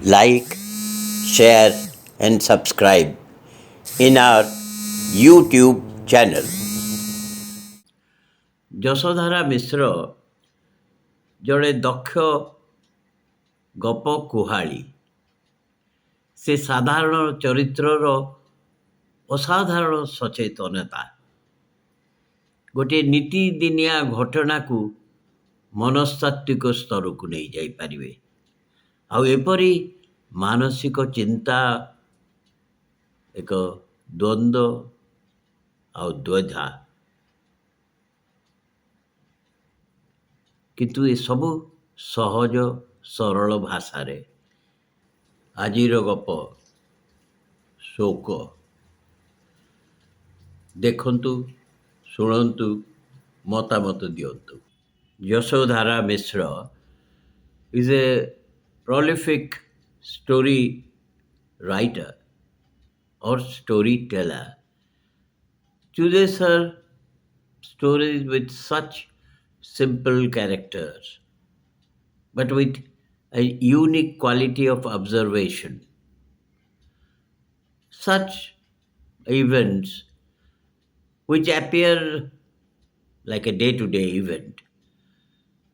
like, share, and subscribe in our YouTube channel. Yashodhara Mishra ଜଣେ ଦକ୍ଷ ଗପ କୁହାଳୀ। ସେ ସାଧାରଣ ଚରିତ୍ରର ଅସାଧାରଣ ସଚେତନତା। ଗୋଟିଏ ନୀତିଦିନିଆ ଘଟଣାକୁ ମନସ୍ତାତ୍ତ୍ୱିକ ସ୍ତରକୁ ନେଇଯାଇପାରିବେ। ଆଉ ଏପରି ମାନସିକ ଚିନ୍ତା, ଏକ ଦ୍ୱନ୍ଦ୍ୱ ଆଉ ଦ୍ୱୈଧା, କିନ୍ତୁ ଏସବୁ ସହଜ ସରଳ ଭାଷାରେ। ଆଜିର ଗପ ଶୋକ। ଦେଖନ୍ତୁ, ଶୁଣନ୍ତୁ, ମତାମତ ଦିଅନ୍ତୁ। Yashodhara Mishra is a prolific story writer or storyteller. Chooses her stories with such simple characters, but with a unique quality of observation. Such events which appear like a day-to-day event,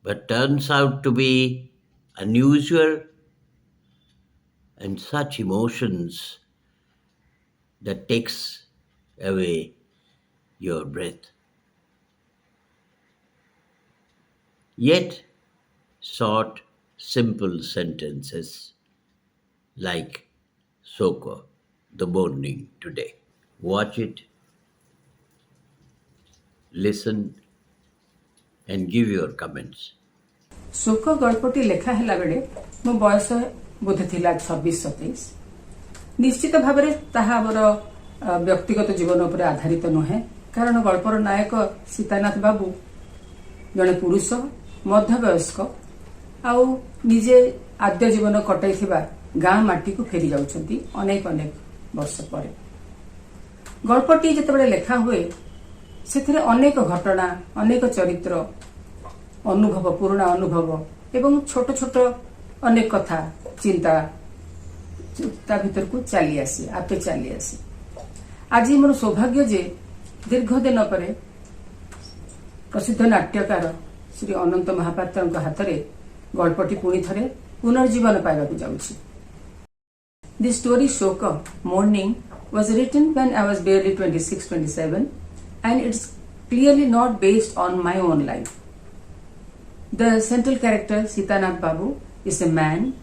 but turns out to be unusual, and such emotions that takes away your breath. Yet short, simple sentences like Soko, the morning today. Watch it, listen, and give your comments. ଶୋକ ଗଳ୍ପଟି ଲେଖା ହେଲା ବେଳେ ମୋ ବୟସ ବୋଧେ ଥିଲା 26-27। ନିଶ୍ଚିତ ଭାବରେ ତାହା ଆମର ବ୍ୟକ୍ତିଗତ ଜୀବନ ଉପରେ ଆଧାରିତ ନୁହେଁ, କାରଣ ଗଳ୍ପର ନାୟକ ସୀତାନାଥ ବାବୁ ଜଣେ ପୁରୁଷ, ମଧ୍ୟବୟସ୍କ, ଆଉ ନିଜେ ଆଦ୍ୟ ଜୀବନ କଟାଇଥିବା ଗାଁ ମାଟିକୁ ଫେରି ଯାଉଛନ୍ତି ଅନେକ ଅନେକ ବର୍ଷ ପରେ। ଗଳ୍ପଟି ଯେତେବେଳେ ଲେଖା ହୁଏ ସେଥିରେ ଅନେକ ଘଟଣା, ଅନେକ ଚରିତ୍ର, ଅନୁଭବ, ପୁରୁଣା ଅନୁଭବ ଏବଂ ଛୋଟ ଛୋଟ ଅନେକ କଥା, ଚିନ୍ତା ତା ଭିତରକୁ ଆପେ ଚାଲି ଆସେ। ଆଜି ମୋର ସୌଭାଗ୍ୟ ଯେ ଦୀର୍ଘ ଦିନ ପରେ ପ୍ରସିଦ୍ଧ ନାଟ୍ୟକାର ଶ୍ରୀ ଅନନ୍ତ ମହାପାତ୍ରଙ୍କ ହାତରେ ଗଳ୍ପଟି ପୁଣି ଥରେ ପୁନର୍ଜୀବନ ପାଇବାକୁ ଯାଉଛି। The story Shoka, Mourning, was written when I was barely 26-27, and it's clearly not based on my own life. The central character, Sitanath Babu, is a man,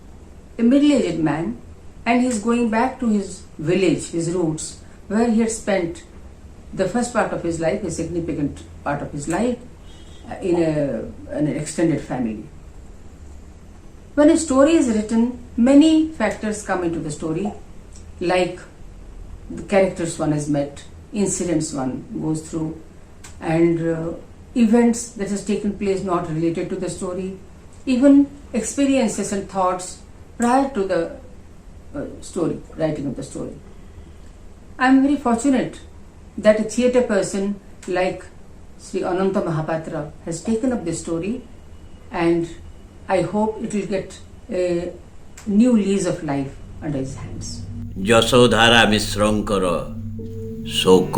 a middle-aged man, and he's going back to his village, his roots, where he had spent the first part of his life, a significant part of his life, in an extended family. When a story is written, many factors come into the story, like the characters one has met, incidents one goes through, and events that has taken place not related to the story, even experiences and thoughts prior to the writing of the story. I am very fortunate that a theatre person like Sri Ananta Mahapatra has taken up this story, and I hope it will get a new lease of life under his hands. Yashodhara ମିଶ୍ରଙ୍କର ଶୋକ।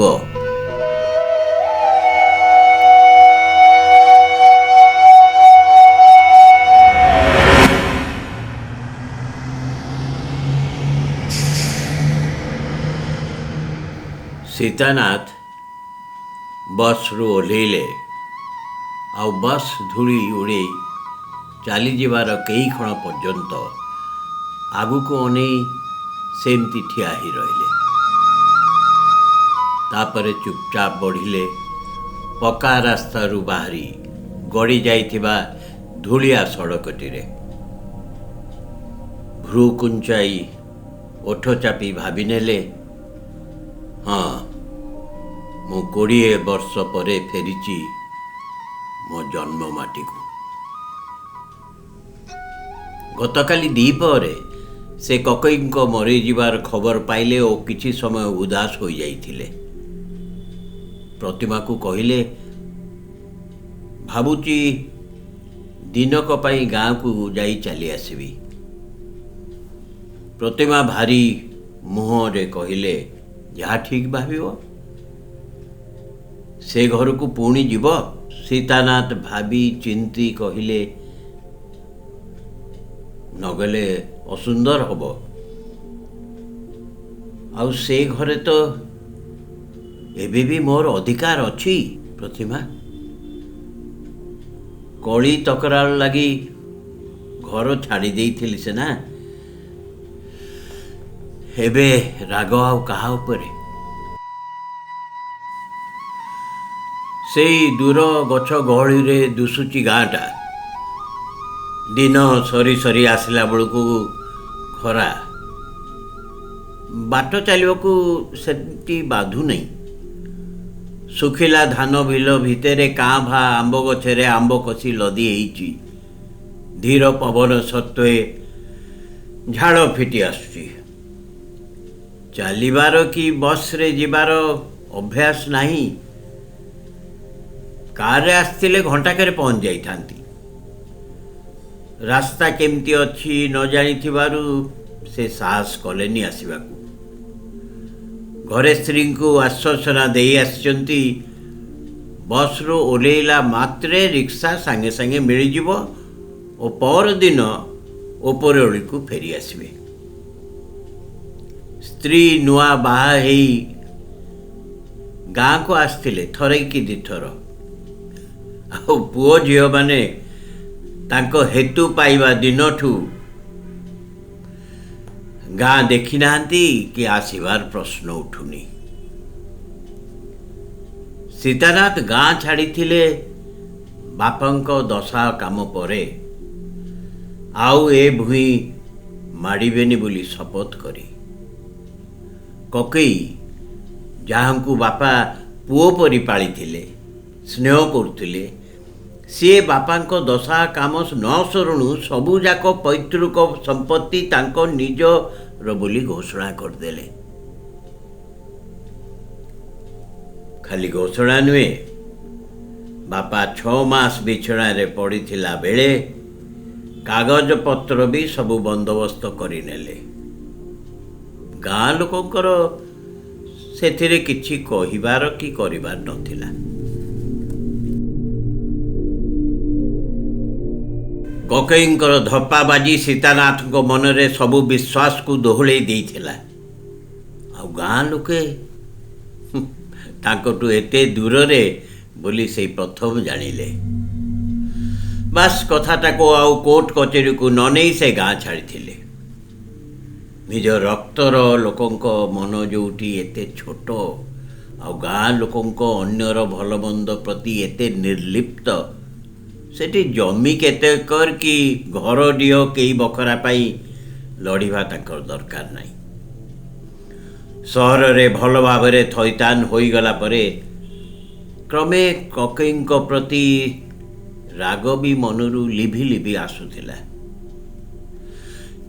ସୀତାନାଥ ବସ୍ରୁ ଓହ୍ଲେଇଲେ, ଆଉ bus ଧୂଳି ଉଡ଼େଇ ଚାଲିଯିବାର କେଇ କ୍ଷଣ ପର୍ଯ୍ୟନ୍ତ ଆଗକୁ ଅନେଇ ସେମିତି ଠିଆ ହେଇ ରହିଲେ। ତାପରେ ଚୁପଚାପ ବଢ଼ିଲେ ପକ୍କା ରାସ୍ତାରୁ ବାହାରି ଗଡ଼ି ଯାଇଥିବା ଧୂଳିଆ ସଡ଼କଟିରେ। ଭ୍ରୁ କୁଞ୍ଚାଇ ଓଠ ଚାପି ଭାବିନେଲେ, ହଁ, ମୁଁ 20 ବର୍ଷ ପରେ ଫେରିଛି ମୋ ଜନ୍ମ ମାଟିକୁ। ଗତକାଲି ଦ୍ୱିପହରେ ସେ କକୈଙ୍କ ମରିଯିବାର ଖବର ପାଇଲେ ଓ କିଛି ସମୟ ଉଦାସ ହୋଇଯାଇଥିଲେ। ପ୍ରତିମାକୁ କହିଲେ, ଭାବୁଛି ଦିନକ ପାଇଁ ଗାଁକୁ ଯାଇ ଚାଲି ଆସିବି। ପ୍ରତିମା ଭାରି ମୁହଁରେ କହିଲେ, ଯାହା ଠିକ୍ ଭାବିବ। ସେ ଘରକୁ ପୁଣି ଯିବ? ସୀତାନାଥ ଭାବି ଚିନ୍ତି କହିଲେ, ନଗଲେ ଅସୁନ୍ଦର ହବ। ଆଉ ସେ ଘରେ ତ ଏବେ ବି ମୋର ଅଧିକାର ଅଛି। ପ୍ରତିମା, କଳି ତକରାର ଲାଗି ଘର ଛାଡ଼ି ଦେଇଥିଲି ସିନା, ଏବେ ରାଗ ଆଉ କାହା ଉପରେ? ସେଇ ଦୂର ଗଛ ଗହଳିରେ ଦୁଶୁଛି ଗାଁଟା। ଦିନ ସରି ସରି ଆସିଲା ବେଳକୁ ଖରା। ବାଟ ଚାଲିବାକୁ ସେମିତି ବାଧୁନାହିଁ। ଶୁଖିଲା ଧାନ ବିଲ ଭିତରେ କାଁ ଭାଁ ଆମ୍ବ ଗଛରେ ଆମ୍ବ କଷି ଲଦି ହେଇଛି। ଧୀର ପବନ ସତ୍ତ୍ୱେ ଝାଳ ଫିଟି ଆସୁଛି। ଚାଲିବାର କି ବସ୍ରେ ଯିବାର ଅଭ୍ୟାସ ନାହିଁ। କାର୍ରେ ଆସିଥିଲେ ଘଣ୍ଟାକରେ ପହଞ୍ଚି ଯାଇଥାନ୍ତି। ରାସ୍ତା କେମିତି ଅଛି ନ ଜାଣିଥିବାରୁ ସେ ସାହସ କଲେନି ଆସିବାକୁ। ଘରେ ସ୍ତ୍ରୀଙ୍କୁ ଆଶ୍ୱାସନା ଦେଇ ଆସିଛନ୍ତି, ବସ୍ରୁ ଓହ୍ଲେଇଲା ମାତ୍ରେ ରିକ୍ସା ସାଙ୍ଗେ ସାଙ୍ଗେ ମିଳିଯିବ ଓ ପରଦିନ ଉପରଓଳିକୁ ଫେରି ଆସିବେ। ସ୍ତ୍ରୀ ନୂଆ ବାହା ହେଇ ଗାଁକୁ ଆସିଥିଲେ ଥରେ କି ଦିଥର। ଆଉ ପୁଅ ଝିଅମାନେ ତାଙ୍କ ହେତୁ ପାଇବା ଦିନଠୁ ଗାଁ ଦେଖି ନାହାନ୍ତି କି ଆସିବାର ପ୍ରଶ୍ନ ଉଠୁନି। ସୀତାନାଥ ଗାଁ ଛାଡ଼ିଥିଲେ ବାପାଙ୍କ ଦଶା କାମ ପରେ। ଆଉ ଏ ଭୂଇଁ ମାଡ଼ିବେନି ବୋଲି ଶପଥ କରି। କକେଇ, ଯାହାଙ୍କୁ ବାପା ପୁଅ ପରି ପାଳିଥିଲେ, ସ୍ନେହ କରୁଥିଲେ, ସିଏ ବାପାଙ୍କ ଦଶା କାମ ନ ସରୁଣୁ ସବୁଯାକ ପୈତୃକ ସମ୍ପତ୍ତି ତାଙ୍କ ନିଜର ବୋଲି ଘୋଷଣା କରିଦେଲେ। ଖାଲି ଘୋଷଣା ନୁହେଁ, ବାପା 6 ମାସ ବିଛଣାରେ ପଡ଼ିଥିଲା ବେଳେ କାଗଜପତ୍ର ବି ସବୁ ବନ୍ଦୋବସ୍ତ କରିନେଲେ। ଗାଁ ଲୋକଙ୍କର ସେଥିରେ କିଛି କହିବାର କି କରିବାର ନଥିଲା। କକେଇଙ୍କର ଧପ୍ପା ବାଜି ସୀତାନାଥଙ୍କ ମନରେ ସବୁ ବିଶ୍ୱାସକୁ ଦୋହଳେଇ ଦେଇଥିଲା। ଆଉ ଗାଁ ଲୋକେ ତାଙ୍କଠୁ ଏତେ ଦୂରରେ ବୋଲି ସେଇ ପ୍ରଥମ ଜାଣିଲେ। ବାସ୍ କଥାଟାକୁ ଆଉ କୋର୍ଟ କଚେରୀକୁ ନ ନେଇ ସେ ଗାଁ ଛାଡ଼ିଥିଲେ। ନିଜ ରକ୍ତର ଲୋକଙ୍କ ମନ ଯେଉଁଠି ଏତେ ଛୋଟ, ଆଉ ଗାଁ ଲୋକଙ୍କ ଅନ୍ୟର ଭଲମନ୍ଦ ପ୍ରତି ଏତେ ନିର୍ଲିପ୍ତ, ସେଠି ଜମି କେତେ ଏକର କି ଘର ଡିହ କେଇ ବଖରା ପାଇଁ ଲଢ଼ିବା ତାଙ୍କର ଦରକାର ନାହିଁ। ସହରରେ ଭଲ ଭାବରେ ଥଇଥାନ ହୋଇଗଲା ପରେ କ୍ରମେ କକେଇଙ୍କ ପ୍ରତି ରାଗ ବି ମନରୁ ଲିଭି ଲିଭି ଆସୁଥିଲା।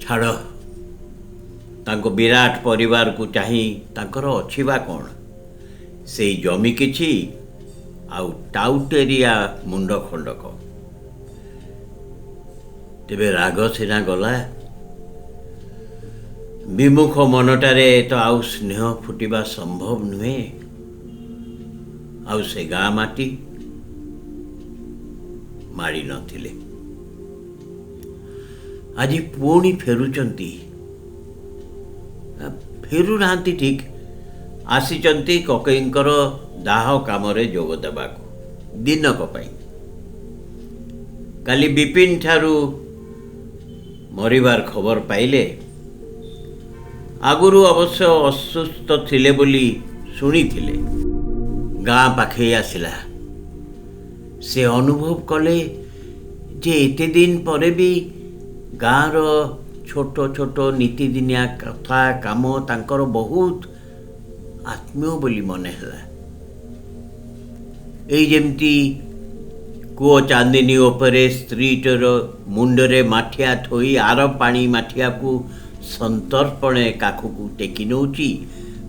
ଛାଡ଼, ତାଙ୍କ ବିରାଟ ପରିବାରକୁ ଚାହିଁ ତାଙ୍କର ଅଛି ବା କ'ଣ? ସେଇ ଜମି କିଛି ଆଉ ଟାଉଟେରିଆ ମୁଣ୍ଡ ଖଣ୍ଡକ। ତେବେ ରାଗ ସିନା ଗଲା, ବିମୁଖ ମନଟାରେ ତ ଆଉ ସ୍ନେହ ଫୁଟିବା ସମ୍ଭବ ନୁହେଁ। ଆଉ ସେ ଗାଁ ମାଟି ମାଡ଼ି ନଥିଲେ। ଆଜି ପୁଣି ଫେରୁଛନ୍ତି। ଫେରୁନାହାନ୍ତି ଠିକ୍, ଆସିଛନ୍ତି କକେଇଙ୍କର ଦାହ କାମରେ ଯୋଗ ଦେବାକୁ ଦିନକ ପାଇଁ। କାଲି ବିପିନ ଠାରୁ ମରିବାର ଖବର ପାଇଲେ। ଆଗରୁ ଅବଶ୍ୟ ଅସୁସ୍ଥ ଥିଲେ ବୋଲି ଶୁଣିଥିଲେ। ଗାଁ ପାଖେଇ ଆସିଲା। ସେ ଅନୁଭବ କଲେ ଯେ ଏତେ ଦିନ ପରେ ବି ଗାଁର ଛୋଟ ଛୋଟ ନୀତିଦିନିଆ କଥା କାମ ତାଙ୍କର ବହୁତ ଆତ୍ମୀୟ ବୋଲି ମନେ ହେଲା। ଏଇ ଯେମିତି କୂଅ ଚାନ୍ଦିନୀ ଉପରେ ସ୍ତ୍ରୀଟିର ମୁଣ୍ଡରେ ମାଠିଆ ଥୋଇ ଆର ପାଣି ମାଠିଆକୁ ସନ୍ତର୍ପଣେ କାଖକୁ ଟେକି ନେଉଛି,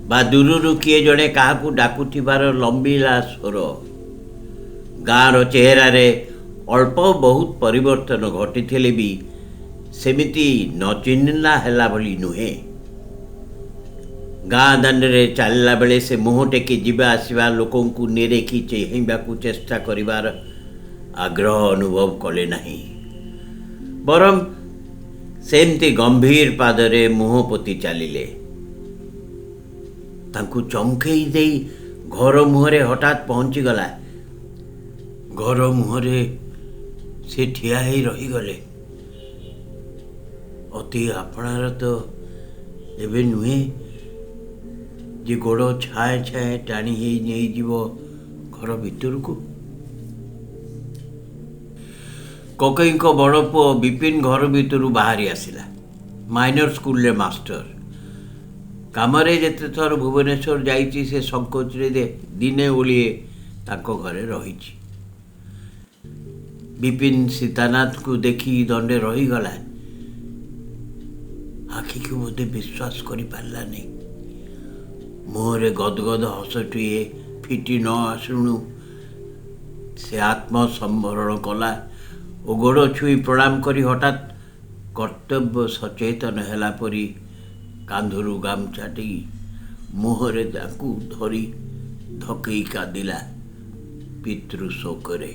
ବା ଦୂରରୁ କିଏ ଜଣେ କାହାକୁ ଡାକୁଥିବାର ଲମ୍ବିଲା ସ୍ୱର। ଗାଁର ଚେହେରାରେ ଅଳ୍ପ ବହୁତ ପରିବର୍ତ୍ତନ ଘଟିଥିଲେ ବି ସେମିତି ନ ଚିହ୍ନିଲା ହେଲା ଭଳି ନୁହେଁ। ଗାଁ ଦାଣ୍ଡରେ ଚାଲିଲା ବେଳେ ସେ ମୁହଁ ଟେକି ଯିବା ଆସିବା ଲୋକଙ୍କୁ ନିରେଖି ଚାହିଁବାକୁ ଚେଷ୍ଟା କରିବାର ଆଗ୍ରହ ଅନୁଭବ କଲେ ନାହିଁ। ବରଂ ସେମିତି ଗମ୍ଭୀର ପାଦରେ ମୁହଁ ପୋତି ଚାଲିଲେ। ତାଙ୍କୁ ଚମକେଇ ଦେଇ ଘର ମୁହଁରେ ହଠାତ୍ ପହଞ୍ଚିଗଲା। ଘର ମୁହଁରେ ସେ ଠିଆ ହେଇ ରହିଗଲେ। ଅତି ଆପଣାର ତ ଏବେ ନୁହେଁ ଯେ ଗୋଡ଼ ଛାଏଁ ଛାଏଁ ଟାଣି ହେଇ ନେଇଯିବ ଘର ଭିତରକୁ। କକେଇଙ୍କ ବଡ଼ ପୁଅ ବିପିନ ଘର ଭିତରୁ ବାହାରି ଆସିଲା। ମାଇନର ସ୍କୁଲରେ ମାଷ୍ଟର। କାମରେ ଯେତେ ଥର ଭୁବନେଶ୍ୱର ଯାଇଛି ସେ ସଂକୋଚରେ ଦିନେ ଓଳିଏ ତାଙ୍କ ଘରେ ରହିଛି। ବିପିନ ସୀତାନାଥଙ୍କୁ ଦେଖି ଦଣ୍ଡେ ରହିଗଲା। ଆଖିକୁ ବୋଧେ ବିଶ୍ୱାସ କରିପାରିଲାନି। ମୁହଁରେ ଗଦଗଦ ହସଟିଏ ଫିଟି ନ ଆସୁଣୁ ସେ ଆତ୍ମସମ୍ବରଣ କଲା ଓ ଗୋଡ଼ ଛୁଇଁ ପ୍ରଣାମ କରି ହଠାତ୍ କର୍ତ୍ତବ୍ୟ ସଚେତନ ହେଲା ପରି କାନ୍ଧରୁ ଗାମୁଛାଟି ମୁହଁରେ ତାକୁ ଧରି ଧକେଇ କାନ୍ଦିଲା ପିତୃଶୋକରେ।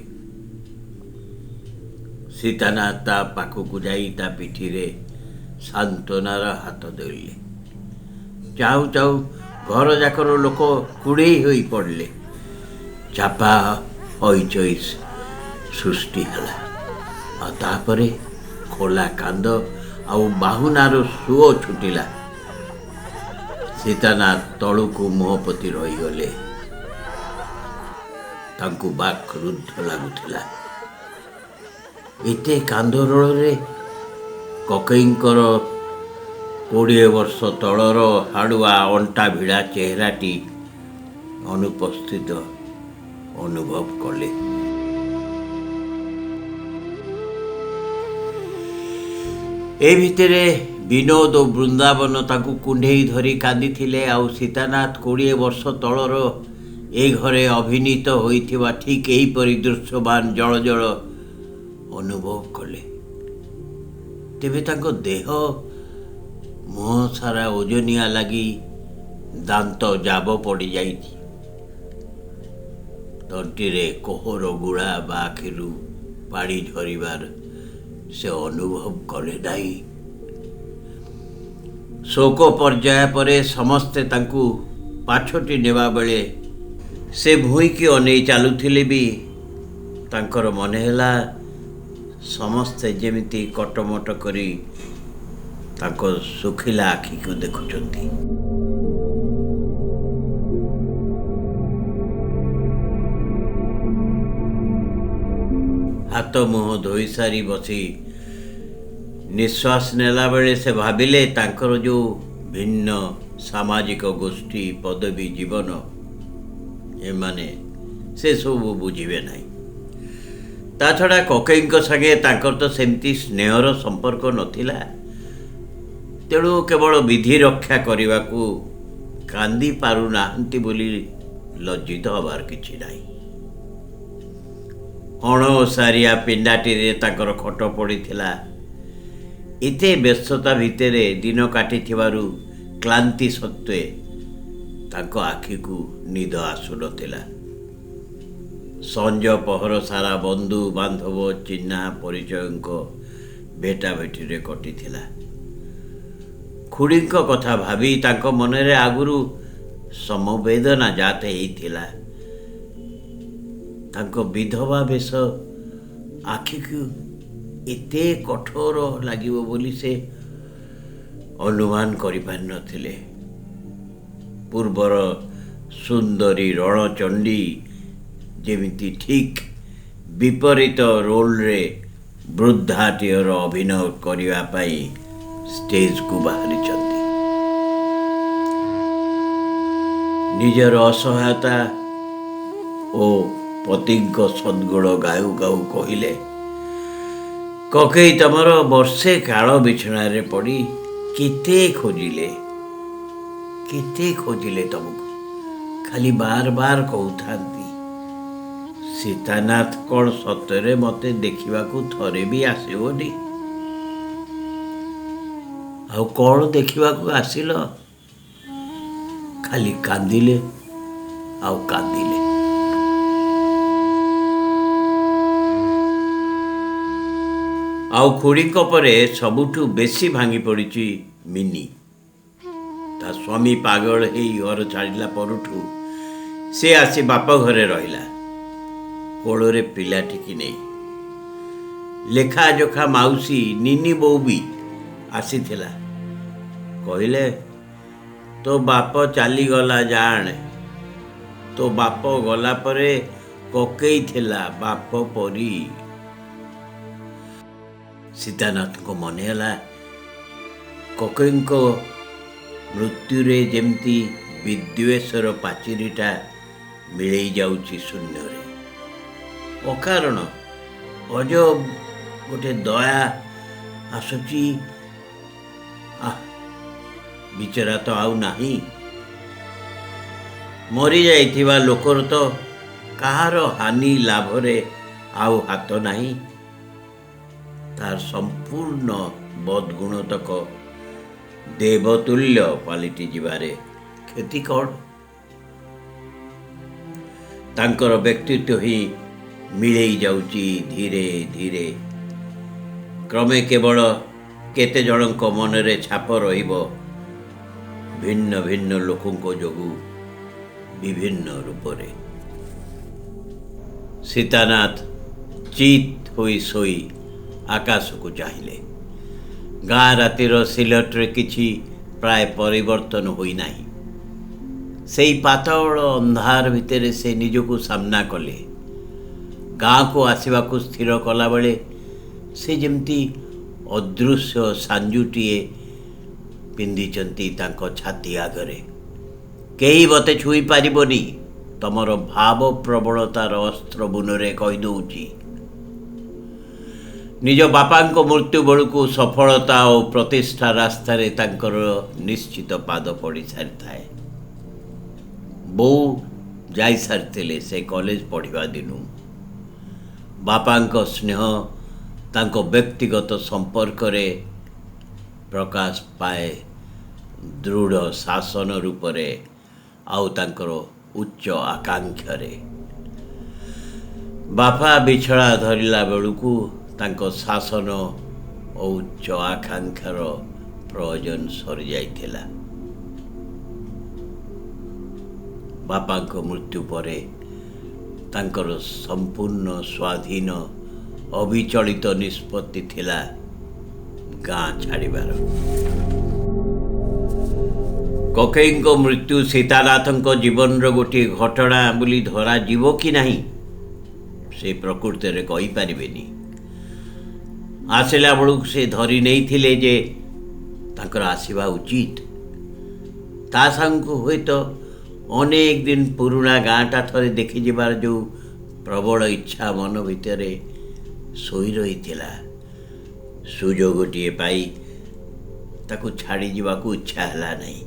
ସୀତାନାଥ ତା ପାଖକୁ ଯାଇ ତା ପିଠିରେ ସାନ୍ତ୍ୱନାର ହାତ ଦେଲେ। ଚାହୁଁ ଚାହୁଁ ଘର ଯାକର ଲୋକ କୁଢ଼େଇ ହୋଇ ପଡ଼ିଲେ। ଚାପା ହଇଚଇ ସୃଷ୍ଟି ହେଲା। ଆଉ ତାପରେ ଖୋଲା କାନ୍ଦ ଆଉ ବାହୁନାର ସୁଅ ଛୁଟିଲା। ସୀତାନାଥ ତଳୁକୁ ମୁହଁ ପୋତି ରହିଗଲେ। ତାଙ୍କୁ ବାକ୍ରୁଦ୍ଧ ଲାଗୁଥିଲା। ଏତେ କାନ୍ଦରୋଳରେ କକେଇଙ୍କର 20 ବର୍ଷ ତଳର ହାଡ଼ୁଆ ଅଣ୍ଟା ଭିଡ଼ା ଚେହେରାଟି ଅନୁପସ୍ଥିତ ଅନୁଭବ କଲେ। ଏ ଭିତରେ ବିନୋଦ ଓ ବୃନ୍ଦାବନ ତାଙ୍କୁ କୁଣ୍ଢେଇ ଧରି କାନ୍ଦିଥିଲେ। ଆଉ ସୀତାନାଥ 20 ବର୍ଷ ତଳର ଏ ଘରେ ଅଭିନୀତ ହୋଇଥିବା ଠିକ୍ ଏହିପରି ଦୃଶ୍ୟମାନ ଜଳ ଜଳ ଅନୁଭବ କଲେ। ତେବେ ତାଙ୍କ ଦେହ ମୁହଁ ସାରା ଓଜନିଆ ଲାଗି ଦାନ୍ତ ଜାବ ପଡ଼ିଯାଇଛି। ତଣ୍ଟିରେ କୋହର ଗୁଳା ବା ଆଖିରୁ ପାଣି ଝରିବାର ସେ ଅନୁଭବ କଲେ ନାହିଁ। ଶୋକ ପର୍ଯ୍ୟାୟ ପରେ ସମସ୍ତେ ତାଙ୍କୁ ପାଛୋଟି ନେବା ବେଳେ ସେ ଭୂଇଁକି ଅନେଇ ଚାଲୁଥିଲେ ବି ତାଙ୍କର ମନେ ହେଲା ସମସ୍ତେ ଯେମିତି କଟମଟ କରି ତାଙ୍କ ଶୁଖିଲା ଆଖିକୁ ଦେଖୁଛନ୍ତି। ହାତ ମୁହଁ ଧୋଇ ସାରି ବସି ନିଶ୍ୱାସ ନେଲା ବେଳେ ସେ ଭାବିଲେ ତାଙ୍କର ଯେଉଁ ଭିନ୍ନ ସାମାଜିକ ଗୋଷ୍ଠୀ ପଦବୀ ଜୀବନ ଏମାନେ ସେସବୁ ବୁଝିବେ ନାହିଁ। ତା ଛଡ଼ା କକେଇଙ୍କ ସାଙ୍ଗେ ତାଙ୍କର ତ ସେମିତି ସ୍ନେହର ସମ୍ପର୍କ ନଥିଲା। ତେଣୁ କେବଳ ବିଧି ରକ୍ଷା କରିବାକୁ କାନ୍ଦି ପାରୁନାହାନ୍ତି ବୋଲି ଲଜ୍ଜିତ ହେବାର କିଛି ନାହିଁ। ଅଣଓସାରିଆ ପିଣ୍ଡାଟିରେ ତାଙ୍କର ଖଟ ପଡ଼ିଥିଲା। ଏତେ ବ୍ୟସ୍ତତା ଭିତରେ ଦିନ କାଟିଥିବାରୁ କ୍ଳାନ୍ତି ସତ୍ତ୍ୱେ ତାଙ୍କ ଆଖିକୁ ନିଦ ଆସୁନଥିଲା। ସଞ୍ଜ ପହର ସାରା ବନ୍ଧୁ ବାନ୍ଧବ ଚିହ୍ନା ପରିଚୟଙ୍କ ଭେଟାଭେଟିରେ କଟିଥିଲା। ଖୁଡ଼ୀଙ୍କ କଥା ଭାବି ତାଙ୍କ ମନରେ ଆଗରୁ ସମବେଦନା ଜାତ ହେଇଥିଲା। ତାଙ୍କ ବିଧବା ବେଶ ଆଖିକୁ ଏତେ କଠୋର ଲାଗିବ ବୋଲି ସେ ଅନୁମାନ କରିପାରିନଥିଲେ। ପୂର୍ବର ସୁନ୍ଦରୀ ରଣଚଣ୍ଡୀ ଯେମିତି ଠିକ୍ ବିପରୀତ ରୋଲ୍ରେ ବୃଦ୍ଧାଟିର ଅଭିନୟ କରିବା ପାଇଁ ଷ୍ଟେଜ୍କୁ ବାହାରିଛନ୍ତି। ନିଜର ଅସହାୟତା ଓ ପତିଙ୍କ ସଦ୍ଗୁଣ ଗାଉ ଗାଉ କହିଲେ, କକେଇ ତମର ବର୍ଷେ କାଳ ବିଛଣାରେ ପଡ଼ି କେତେ ଖୋଜିଲେ ତମକୁ। ଖାଲି ବାର ବାର କହୁଥାନ୍ତି, ସୀତାନାଥ କ'ଣ ସତରେ ମୋତେ ଦେଖିବାକୁ ଥରେ ବି ଆସିବନି? ଆଉ କ'ଣ ଦେଖିବାକୁ ଆସିଲ? ଖାଲି କାନ୍ଦିଲେ ଆଉ କାନ୍ଦିଲେ। ଆଉ ଖୁଡ଼ିଙ୍କ ପରେ ସବୁଠୁ ବେଶୀ ଭାଙ୍ଗି ପଡ଼ିଛି ମିନି। ତା ସ୍ୱାମୀ ପାଗଳ ହେଇ ଘର ଛାଡ଼ିଲା ପରଠୁ ସେ ଆସି ବାପ ଘରେ ରହିଲା, କୋଳରେ ପିଲାଟିକି ନେଇ। ଲେଖାଜୋଖା ମାଉସୀ ନିନି ବୋଉ ବି ଆସିଥିଲା। କହିଲେ, ତୋ ବାପ ଚାଲିଗଲା ଜାଣେ। ତୋ ବାପ ଗଲା ପରେ କକେଇ ଥିଲା ବାପ ପରି। ସୀତାନାଥଙ୍କୁ ମନେ ହେଲା କକେଇଙ୍କ ମୃତ୍ୟୁରେ ଯେମିତି ବିଦ୍ୱେଷର ପାଚିରିଟା ମିଳେଇ ଯାଉଛି ଶୂନ୍ୟରେ। ଅକାରଣ ଅଜବ ଗୋଟେ ଦୟା ଆସୁଛି। ବିଚରା ତ ଆଉ ନାହିଁ। ମରିଯାଇଥିବା ଲୋକର ତ କାହାର ହାନି ଲାଭରେ ଆଉ ହାତ ନାହିଁ। ତାର ସମ୍ପୂର୍ଣ୍ଣ ବଦଗୁଣତକ ଦେବତୁଲ୍ୟ ପାଲିଟି ଯିବାରେ କ୍ଷତି କ'ଣ? ତାଙ୍କର ବ୍ୟକ୍ତିତ୍ୱ ହିଁ ମିଳେଇ ଯାଉଛି ଧୀରେ ଧୀରେ। କ୍ରମେ କେବଳ କେତେ ଜଣଙ୍କ ମନରେ ଛାପ ରହିବ ଭିନ୍ନ ଭିନ୍ନ ଲୋକଙ୍କ ଯୋଗୁଁ ବିଭିନ୍ନ ରୂପରେ। ସୀତାନାଥ ଚିତ୍ ହୋଇ ଶୋଇ ଆକାଶକୁ ଚାହିଁଲେ। ଗାଁ ରାତିର ସିଲଟରେ କିଛି ପ୍ରାୟ ପରିବର୍ତ୍ତନ ହୋଇନାହିଁ। ସେଇ ପାତାଳ ଅନ୍ଧାର ଭିତରେ ସେ ନିଜକୁ ସାମ୍ନା କଲେ। ଗାଁକୁ ଆସିବାକୁ ସ୍ଥିର କଲାବେଳେ ସେ ଯେମିତି ଅଦୃଶ୍ୟ ସାଞ୍ଜୁଟିଏ ପିନ୍ଧିଛନ୍ତି ତାଙ୍କ ଛାତି ଆଗରେ। କେହି ମୋତେ ଛୁଇଁ ପାରିବନି, ତମର ଭାବ ପ୍ରବଳତାର ଅସ୍ତ୍ର ବୁନରେ କହିଦେଉଛି। ନିଜ ବାପାଙ୍କ ମୃତ୍ୟୁ ବେଳକୁ ସଫଳତା ଓ ପ୍ରତିଷ୍ଠା ରାସ୍ତାରେ ତାଙ୍କର ନିଶ୍ଚିତ ପାଦ ପଡ଼ି ସାରିଥାଏ। ବୋଉ ଯାଇସାରିଥିଲେ ସେ କଲେଜ ପଢ଼ିବା ଦିନୁ। ବାପାଙ୍କ ସ୍ନେହ ତାଙ୍କ ବ୍ୟକ୍ତିଗତ ସମ୍ପର୍କରେ ପ୍ରକାଶ ପାଏ ଦୃଢ଼ ଶାସନ ରୂପରେ ଆଉ ତାଙ୍କର ଉଚ୍ଚ ଆକାଂକ୍ଷାରେ। ବାପା ବିଛଣା ଧରିଲା ବେଳକୁ ତାଙ୍କ ଶାସନ ଓ ଉଚ୍ଚ ଆକାଂକ୍ଷାର ପ୍ରୟୋଜନ ସରିଯାଇଥିଲା। ବାପାଙ୍କ ମୃତ୍ୟୁ ପରେ ତାଙ୍କର ସମ୍ପୂର୍ଣ୍ଣ ସ୍ୱାଧୀନ ଅବିଚଳିତ ନିଷ୍ପତ୍ତି ଥିଲା ଗାଁ ଛାଡ଼ିବାର। କକେଇଙ୍କ ମୃତ୍ୟୁ ସୀତାନାଥଙ୍କ ଜୀବନର ଗୋଟିଏ ଘଟଣା ବୋଲି ଧରାଯିବ କି ନାହିଁ ସେ ପ୍ରକୃତରେ କହିପାରିବେନି। ଆସିଲା ବେଳକୁ ସେ ଧରି ନେଇଥିଲେ ଯେ ତାଙ୍କର ଆସିବା ଉଚିତ। ତା ସାଙ୍ଗକୁ ହୁଏତ ଅନେକ ଦିନ ପୁରୁଣା ଗାଁଟା ଥରେ ଦେଖିଯିବାର ଯେଉଁ ପ୍ରବଳ ଇଚ୍ଛା ମନ ଭିତରେ ଶୋଇ ରହିଥିଲା, ସୁଯୋଗଟିଏ ପାଇ ତାକୁ ଛାଡ଼ିଯିବାକୁ ଇଚ୍ଛା ହେଲା ନାହିଁ।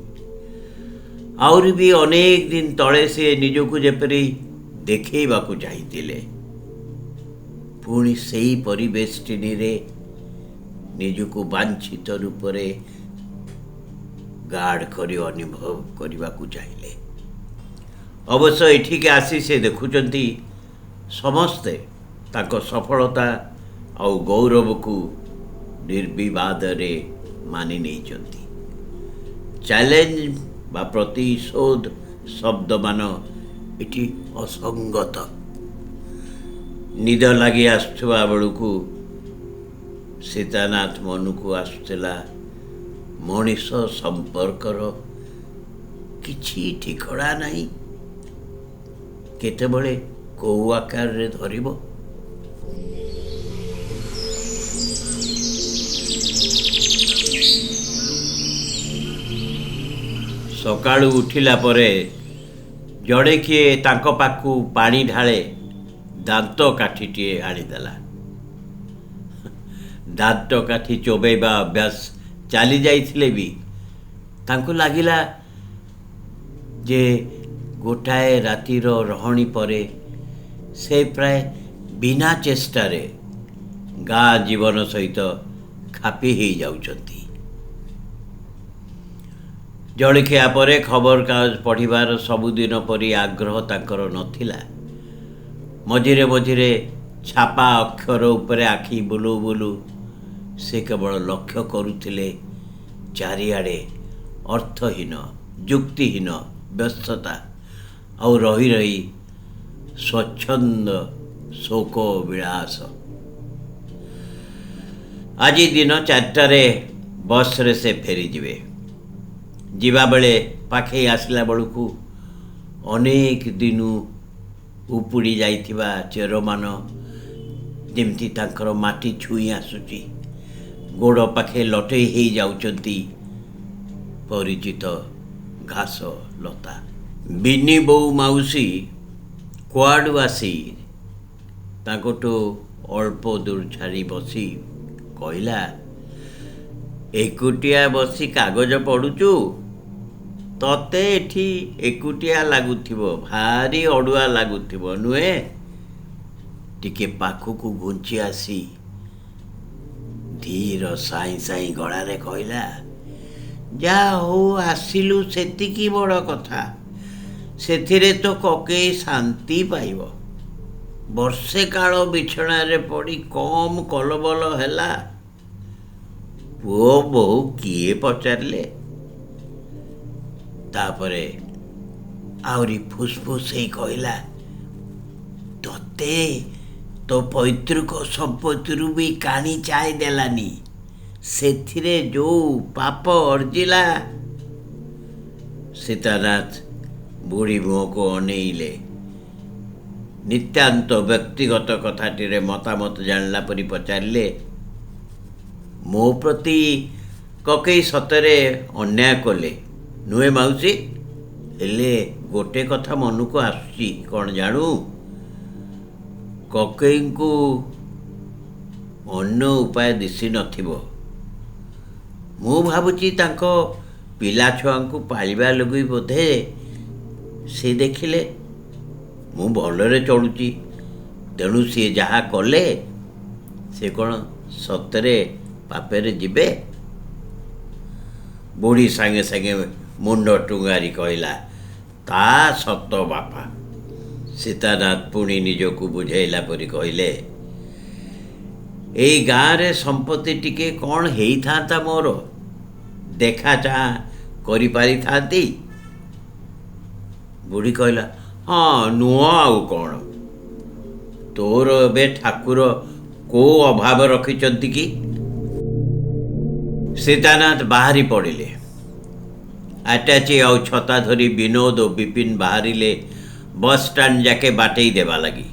ଆହୁରି ବି ଅନେକ ଦିନ ତଳେ ସେ ନିଜକୁ ଯେପରି ଦେଖେଇବାକୁ ଚାହିଁଥିଲେ। ପୁଣି ସେଇ ପରିବେଶଟିରେ ନିଜକୁ ବାଞ୍ଛିତ ରୂପରେ ଗାଢ଼ କରି ଅନୁଭବ କରିବାକୁ ଚାହିଁଲେ। ଅବଶ୍ୟ ଏଠିକି ଆସି ସେ ଦେଖୁଛନ୍ତି ସମସ୍ତେ ତାଙ୍କ ସଫଳତା ଆଉ ଗୌରବକୁ ନିର୍ବିବାଦରେ ମାନି ନେଇଛନ୍ତି। ଚ୍ୟାଲେଞ୍ଜ ବା ପ୍ରତିଶୋଧ ଶବ୍ଦମାନ ଏଠି ଅସଙ୍ଗତ। ନିଦ ଲାଗି ଆସୁଥିବା ବେଳକୁ ସୀତାନାଥ ମନକୁ ଆସୁଥିଲା ମଣିଷ ସମ୍ପର୍କର କିଛି ଠିକଣା ନାହିଁ, କେତେବେଳେ କୋଉ ଆକାରରେ ଧରିବ। ସକାଳୁ ଉଠିଲା ପରେ ଜଣେ କିଏ ତାଙ୍କ ପାଖକୁ ପାଣି ଢାଳେ ଦାନ୍ତ କାଠିଟିଏ ଆଣିଦେଲା। ଦାନ୍ତ କାଠି ଚୋବେଇବା ଅଭ୍ୟାସ ଚାଲି ଯାଇଥିଲେ ବି ତାଙ୍କୁ ଲାଗିଲା ଯେ ଗୋଟାଏ ରାତିର ରହଣି ପରେ ସେ ପ୍ରାୟ ବିନା ଚେଷ୍ଟାରେ ଗାଁ ଜୀବନ ସହିତ ଖାପି ହେଇଯାଉଛନ୍ତି। ଜଳଖିଆ ପରେ ଖବରକାଗଜ ପଢ଼ିବାର ସବୁଦିନ ପରି ଆଗ୍ରହ ତାଙ୍କର ନଥିଲା। ମଝିରେ ମଝିରେ ଛାପା ଅକ୍ଷର ଉପରେ ଆଖି ବୁଲୁ ବୁଲୁ ସେ କେବଳ ଲକ୍ଷ୍ୟ କରୁଥିଲେ ଚାରିଆଡ଼େ ଅର୍ଥହୀନ ଯୁକ୍ତିହୀନ ବ୍ୟସ୍ତତା ଆଉ ରହି ରହି ସ୍ୱଚ୍ଛନ୍ଦ ଶୋକ ବିଳାସ। ଆଜି ଦିନ 4ଟାରେ ବସ୍ରେ ସେ ଫେରିଯିବେ। ଯିବାବେଳେ ପାଖେଇ ଆସିଲା ବେଳକୁ ଅନେକ ଦିନୁ ଉପୁଡ଼ି ଯାଇଥିବା ଚେରମାନ ଯେମିତି ତାଙ୍କର ମାଟି ଛୁଇଁ ଆସୁଛି, ଗୋଡ଼ ପାଖେ ଲଟେଇ ହେଇଯାଉଛନ୍ତି ପରିଚିତ ଘାସ ଲତା। ବିନି ବୋଉ ମାଉସୀ କୁଆଡ଼ୁ ଆସି ତାଙ୍କଠୁ ଅଳ୍ପ ଦୂର ଛାଡ଼ି ବସି କହିଲା, ଏକୁଟିଆ ବସି କାଗଜ ପଢ଼ୁଛୁ? ତତେ ଏଠି ଏକୁଟିଆ ଲାଗୁଥିବ, ଭାରି ଅଡ଼ୁଆ ଲାଗୁଥିବ ନୁହେଁ? ଟିକେ ପାଖକୁ ଘୁଞ୍ଚି ଆସି ଧୀର ସାଇଁ ସାଇଁ ଗଳାରେ କହିଲା, ଯାହା ହଉ ଆସିଲୁ ସେତିକି ବଡ଼ କଥା। ସେଥିରେ ତ କକେଇ ଶାନ୍ତି ପାଇବ। ବର୍ଷେ କାଳ ବିଛଣାରେ ପଡ଼ି କମ୍ କଲବଲ ହେଲା, ପୁଅ ବୋହୂ କିଏ ପଚାରିଲେ? ତାପରେ ଆହୁରି ଫୁସଫୁସ ହେଇ କହିଲା, ତତେ ତୋ ପୈତୃକ ସମ୍ପତ୍ତିରୁ ବି କାଣି ଚାଇ ଦେଲାନି, ସେଥିରେ ଯୋଉ ପାପ ଅର୍ଜିଲା। ସୀତାନାଥ ବୁଢ଼ୀ ମୁହଁକୁ ଅନେଇଲେ। ନିତାନ୍ତ ବ୍ୟକ୍ତିଗତ କଥାଟିରେ ମତାମତ ଜାଣିଲା ପରି ପଚାରିଲେ, ମୋ ପ୍ରତି କକେଇ ସତରେ ଅନ୍ୟାୟ କଲେ ନୁହେଁ ମାଉସୀ? ହେଲେ ଗୋଟେ କଥା ମନକୁ ଆସୁଛି, କ'ଣ ଜାଣୁ? କକେଇଙ୍କୁ ଅନ୍ୟ ଉପାୟ ଦିଶି ନଥିବ। ମୁଁ ଭାବୁଛି ତାଙ୍କ ପିଲାଛୁଆଙ୍କୁ ପାଳିବା ଲାଗି ବୋଧେ ସେ ଦେଖିଲେ ମୁଁ ଭଲରେ ଚଳୁଛି, ତେଣୁ ସିଏ ଯାହା କଲେ ସେ କ'ଣ ସତରେ ପାପରେ ଯିବେ? ବୁଢ଼ୀ ସାଙ୍ଗେ ସାଙ୍ଗେ ମୁଣ୍ଡ ଟୁଙ୍ଗାରି କହିଲା, ତା ସତ ବାପା। ସୀତାନାଥ ପୁଣି ନିଜକୁ ବୁଝେଇଲା ପରି କହିଲେ, ଏଇ ଗାଁରେ ସମ୍ପତ୍ତି ଟିକେ କ'ଣ ହେଇଥାନ୍ତା ମୋର, ଦେଖା ଚାହାଁ କରିପାରିଥାନ୍ତି। ବୁଢ଼ୀ କହିଲା, ହଁ ନୁହଁ ଆଉ କ'ଣ? ତୋର ଏବେ ଠାକୁର କୋଉ ଅଭାବ ରଖିଛନ୍ତି କି? ସୀତାନାଥ ବାହାରି ପଡ଼ିଲେ। ଆଟାଚି ଆଉ ଛତା ଧରି ବିନୋଦ ଓ ବିପିନ ବାହାରିଲେ ବସ୍ଷ୍ଟାଣ୍ଡ ଯାକେ ବାଟେଇ ଦେବା ଲାଗି।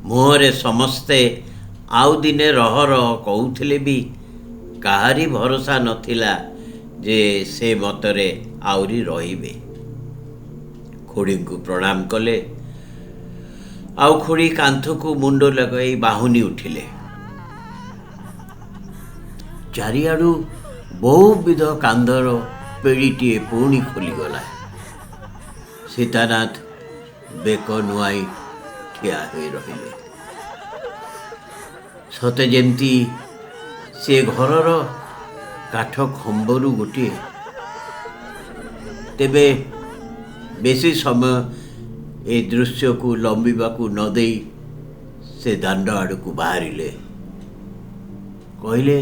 ମୁହଁରେ ସମସ୍ତେ ଆଉ ଦିନେ ରହ ରହ କହୁଥିଲେ ବି କାହାରି ଭରସା ନଥିଲା ଯେ ସେ ମତରେ ଆହୁରି ରହିବେ। ଖୁଡ଼ୀଙ୍କୁ ପ୍ରଣାମ କଲେ, ଆଉ ଖୁଡ଼ୀ କାନ୍ଥକୁ ମୁଣ୍ଡ ଲଗାଇ ବାହୁନି ଉଠିଲେ। ଚାରିଆଡ଼ୁ ବହୁବିଧ କାନ୍ଦର ପେଡ଼ିଟିଏ ପୁଣି ଖୋଲିଗଲା। ସୀତାନାଥ ବେକ ନୁଆଇ ଠିଆ ହୋଇ ରହିଲେ। ସତେ ଯେମିତି ସେ ଘରର କାଠ ଖମ୍ବରୁ ଗୋଟିଏ। ତେବେ ବେଶୀ ସମୟ ଏ ଦୃଶ୍ୟକୁ ଲମ୍ବିବାକୁ ନ ଦେଇ ସେ ଦାଣ୍ଡ ଆଡ଼କୁ ବାହାରିଲେ। କହିଲେ,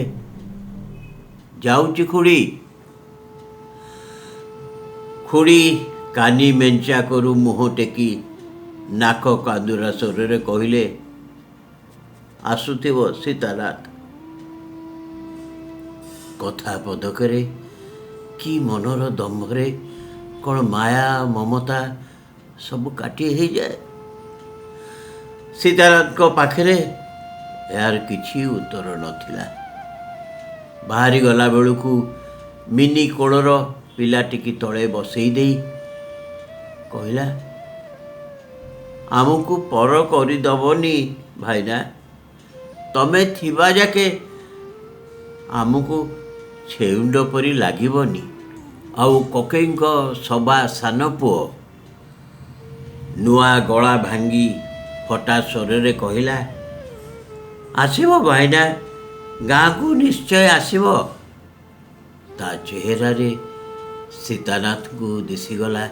ଯାଉଛି ଖୁଡ଼ୀ। ଖୁଡ଼ୀ କାନି ମେଞ୍ଚା କରୁ ମୁହଁ ଟେକି ନାକ କାନ୍ଦୁରା ସ୍ୱରରେ କହିଲେ, ଆସୁଥିବ ସୀତାନାଥ। କଥା ପଦକରେ କି ମନର ଦମ୍ଭରେ କ'ଣ ମାୟା ମମତା ସବୁ କାଟି ହେଇଯାଏ। ସୀତାନାଥଙ୍କ ପାଖରେ ଏହାର କିଛି ଉତ୍ତର ନଥିଲା। ବାହାରି ଗଲା ବେଳକୁ ମିନି କୋଳର ପିଲାଟିକି ତଳେ ବସେଇ ଦେଇ କହିଲା, ଆମକୁ ପର କରିଦେବନି ଭାଇନା, ତମେ ଥିବା ଯାକେ ଆମକୁ ଛେଉଣ୍ଡ ପରି ଲାଗିବନି। ଆଉ କକେଇଙ୍କ ସବା ସାନ ପୁଅ ନୂଆ ଗଳା ଭାଙ୍ଗି ଫଟା ସ୍ୱରରେ କହିଲା, ଆସିବ ଭାଇନା, ଗାଁକୁ ନିଶ୍ଚୟ ଆସିବ। ତା ଚେହେରାରେ ସୀତାନାଥଙ୍କୁ ଦିଶିଗଲା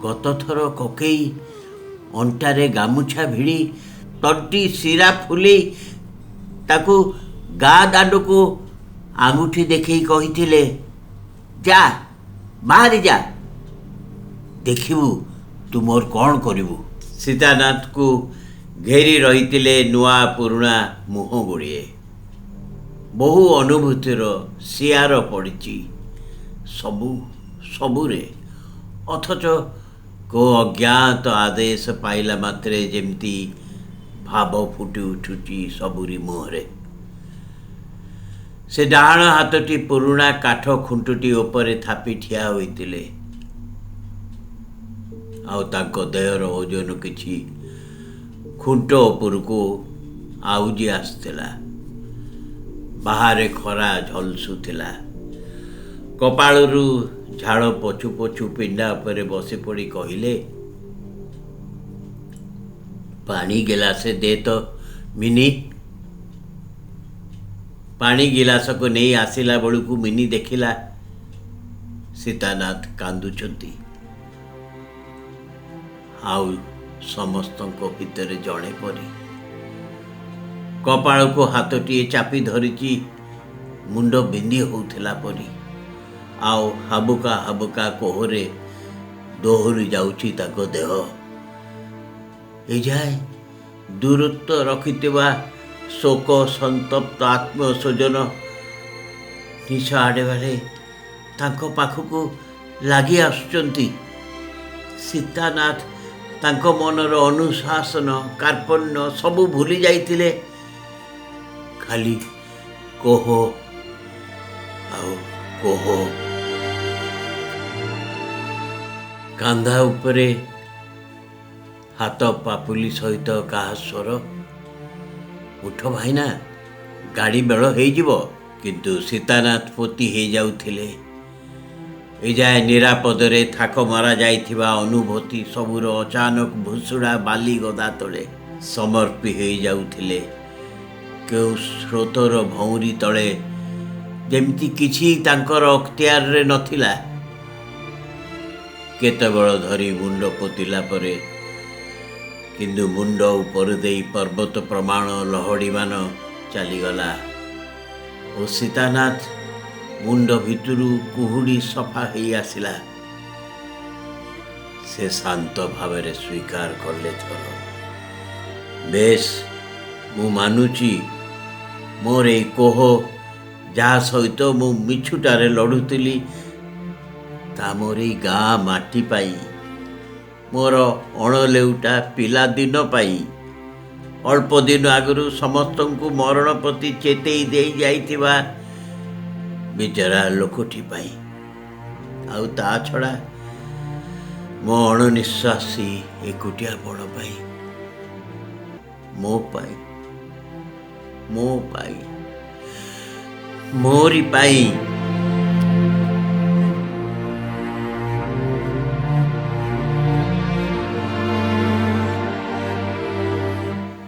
ଗତ ଥର କକେଇ ଅଣ୍ଟାରେ ଗାମୁଛା ଭିଡ଼ି ତଣ୍ଟି ଶିରା ଫୁଲେଇ ତାକୁ ଗାଁ ଦାଣ୍ଡକୁ ଆଙ୍ଗୁଠି ଦେଖେଇ କହିଥିଲେ, ଯା ବାହାରି ଯା, ଦେଖିବୁ ତୁ ମୋର କ'ଣ କରିବୁ। ସୀତାନାଥକୁ ଘେରି ରହିଥିଲେ ନୂଆ ପୁରୁଣା ମୁହଁ ଗୁଡ଼ିଏ। ବହୁ ଅନୁଭୂତିର ଶିଆର ପଡ଼ିଛି ସବୁରେ, ଅଥଚ କେଉଁ ଅଜ୍ଞାତ ଆଦେଶ ପାଇଲା ମାତ୍ରେ ଯେମିତି ଭାବ ଫୁଟି ଉଠୁଛି ସବୁରି ମୁହଁରେ। ସେ ଡାହାଣ ହାତଟି ପୁରୁଣା କାଠ ଖୁଣ୍ଟୁଟି ଉପରେ ଥାପି ଠିଆ ହୋଇଥିଲେ। ଆଉ ତାଙ୍କ ଦେହର ଓଜନ କିଛି ଖୁଣ୍ଟ ଉପରକୁ ଆଉଜି ଆସିଥିଲା। ବାହାରେ ଖରା ଝଲସୁଥିଲା। କପାଳରୁ ଝାଳ ପୋଛୁ ପୋଛୁ ପିଣ୍ଡା ଉପରେ ବସି ପଡ଼ି କହିଲେ, ପାଣି ଗିଲାସେ ଦେ ତ ମିନି। ପାଣି ଗିଲାସକୁ ନେଇ ଆସିଲା ବେଳକୁ ମିନି ଦେଖିଲା ସୀତାନାଥ କାନ୍ଦୁଛନ୍ତି। ଆଉ ସମସ୍ତଙ୍କ ଭିତରେ ଜଣେ ପରି କପାଳକୁ ହାତଟିଏ ଚାପି ଧରିଛି, ମୁଣ୍ଡ ବିନ୍ଧି ହେଉଥିଲା ପରି। ଆଉ ହାବୁକା ହାବୁକା କୋହରେ ଦୋହରି ଯାଉଛି ତାଙ୍କ ଦେହ। ଏଯାଏ ଦୂରତ୍ୱ ରଖିଥିବା ଶୋକ ସନ୍ତପ୍ତ ଆତ୍ମସ୍ୱଜନ ନିଶ ଆଡ଼େ ତାଙ୍କ ପାଖକୁ ଲାଗି ଆସୁଛନ୍ତି। ସୀତାନାଥ ତାଙ୍କ ମନର ଅନୁଶାସନ କାର୍ପଣ୍ୟ ସବୁ ଭୁଲି ଯାଇଥିଲେ। ଖାଲି କୋହ ଆଉ କୋହ। କାନ୍ଧା ଉପରେ ହାତ ପାପୁଲି ସହିତ କାହା ସ୍ୱର, ଉଠ ଭାଇନା, ଗାଡ଼ି ବେଳ ହେଇଯିବ। କିନ୍ତୁ ସୀତାନାଥ ପୋତି ହେଇଯାଉଥିଲେ। ଏଯାଏ ନିରାପଦରେ ଥାକ ମରା ଯାଇଥିବା ଅନୁଭୂତି ସବୁର ଅଚାନକ ଭୁଷୁଡ଼ା ବାଲି ଗଦା ତଳେ ସମର୍ପି ହେଇଯାଉଥିଲେ। କେଉଁ ସ୍ରୋତର ଭଉଁରୀ ତଳେ, ଯେମିତି କିଛି ତାଙ୍କର ଅକ୍ତିଆରରେ ନଥିଲା। କେତେବେଳ ଧରି ମୁଣ୍ଡ ପୋତିଲା ପରେ କିନ୍ତୁ ମୁଣ୍ଡ ଉପର ଦେଇ ପର୍ବତ ପ୍ରମାଣ ଲହଡ଼ିମାନ ଚାଲିଗଲା ଓ ସୀତାନାଥ ମୁଣ୍ଡ ଭିତରୁ କୁହୁଡ଼ି ସଫା ହେଇ ଆସିଲା। ସେ ଶାନ୍ତ ଭାବରେ ସ୍ୱୀକାର କଲେ, ଥର ବେଶ, ମୁଁ ମାନୁଛି ମୋର ଏଇ କୋହ, ଯାହା ସହିତ ମୁଁ ମିଛୁଟାରେ ଲଢ଼ୁଥିଲି, ତା ମୋର ଏଇ ଗାଁ ମାଟି ପାଇଁ, ମୋର ଅଣଲେଉଟା ପିଲାଦିନ ପାଇଁ, ଅଳ୍ପ ଦିନ ଆଗରୁ ସମସ୍ତଙ୍କୁ ମରଣ ପ୍ରତି ଚେତେଇ ଦେଇ ଯାଇଥିବା ବିଚରା ଲୋକଟି ପାଇଁ, ଆଉ ତା ଛଡ଼ା ମୋ ଅଣନିଶ୍ୱାସୀ ଏକୁଟିଆ ପଣ ପାଇଁ, ମୋ ପାଇଁ, ମୋରି ପାଇଁ।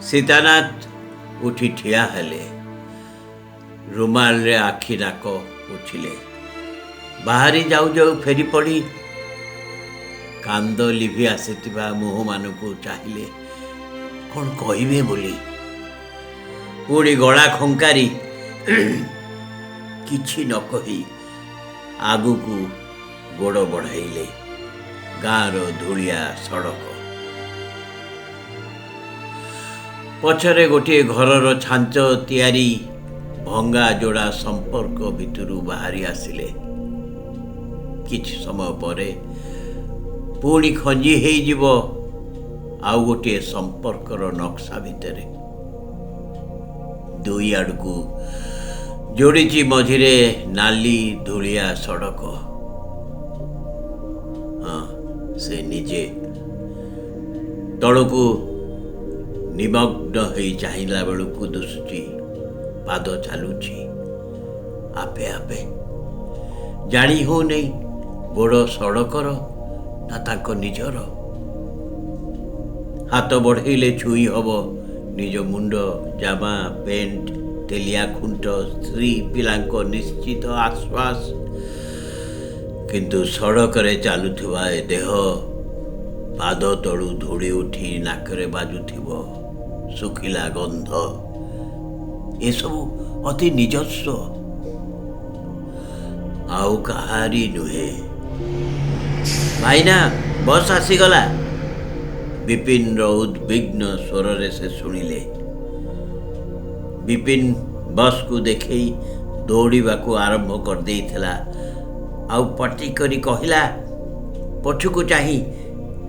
ସୀତାନାଥ ଉଠି ଠିଆ ହେଲେ। ରୁମାଲରେ ଆଖି ନାକ ପୋଛିଲେ। ବାହାରି ଯାଉ ଯାଉ ଫେରି ପଡ଼ି କାନ୍ଦ ଲିଭି ଆସିଥିବା ମୁହଁମାନଙ୍କୁ ଚାହିଁଲେ, କ'ଣ କହିବେ ବୋଲି। ପୁଣି ଗଳା ଖଙ୍କାରି କିଛି ନ କହି ଆଗକୁ ଗୋଡ଼ ବଢ଼ାଇଲେ। ଗାଁର ଧୂଳିଆ ସଡ଼କ ପଛରେ ଗୋଟିଏ ଘରର ଛାଞ୍ଚ ତିଆରି ଭଙ୍ଗା ଯୋଡ଼ା ସମ୍ପର୍କ ଭିତରୁ ବାହାରି ଆସିଲେ। କିଛି ସମୟ ପରେ ପୁଣି ଖଞ୍ଜି ହେଇଯିବ ଆଉ ଗୋଟିଏ ସମ୍ପର୍କର ନକ୍ସା ଭିତରେ। ଦୁଇ ଆଡ଼କୁ ଯୋଡ଼ିଛି ମଝିରେ ନାଲି ଧୂଳିଆ ସଡ଼କ। ହଁ, ସେ ନିଜେ ତଳକୁ ନିମଗ୍ନ ହେଇ ଚାହିଁଲା ବେଳକୁ ଦିଶୁଛି ପାଦ ଚାଲୁଛି ଆପେ ଆପେ। ଜାଣି ହେଉନେଇ ଗୋଡ଼ ସଡ଼କର ନା ତାଙ୍କ ନିଜର। ହାତ ବଢ଼େଇଲେ ଛୁଇଁ ହେବ ନିଜ ମୁଣ୍ଡ, ଜାମା, ପେଣ୍ଟ, ତେଲିଆ ଖୁଣ୍ଟ, ସ୍ତ୍ରୀ ପିଲାଙ୍କ ନିଶ୍ଚିତ ଆଶ୍ୱାସ। କିନ୍ତୁ ସଡ଼କରେ ଚାଲୁଥିବା ଏ ଦେହ ପାଦ ତଳୁ ଧୂଳି ଉଠି ନାକରେ ବାଜୁଥିବ ଶୁଖିଲା ଗନ୍ଧ ଏସବୁ ଅତି ନିଜସ୍ୱ ଆଉ କାହାରି ନୁହେଁ। ଭାଇନା ବସ୍ ଆସିଗଲା। ବିପିନର ଉଦ୍ବିଗ୍ନ ସ୍ୱରରେ ସେ ଶୁଣିଲେ। ବିପିନ ବସ୍କୁ ଦେଖେଇ ଦୌଡ଼ିବାକୁ ଆରମ୍ଭ କରିଦେଇଥିଲା। ଆଉ ପାଟି କରି କହିଲା ପଛକୁ ଚାହିଁ,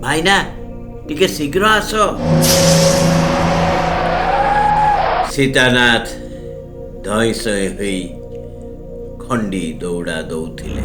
ଭାଇନା ଟିକେ ଶୀଘ୍ର ଆସ। ସୀତାନାଥ ଧଇଁ ସଇଁ ହୋଇ ଖଣ୍ଡି ଦୌଡ଼ା ଦଉଥିଲେ।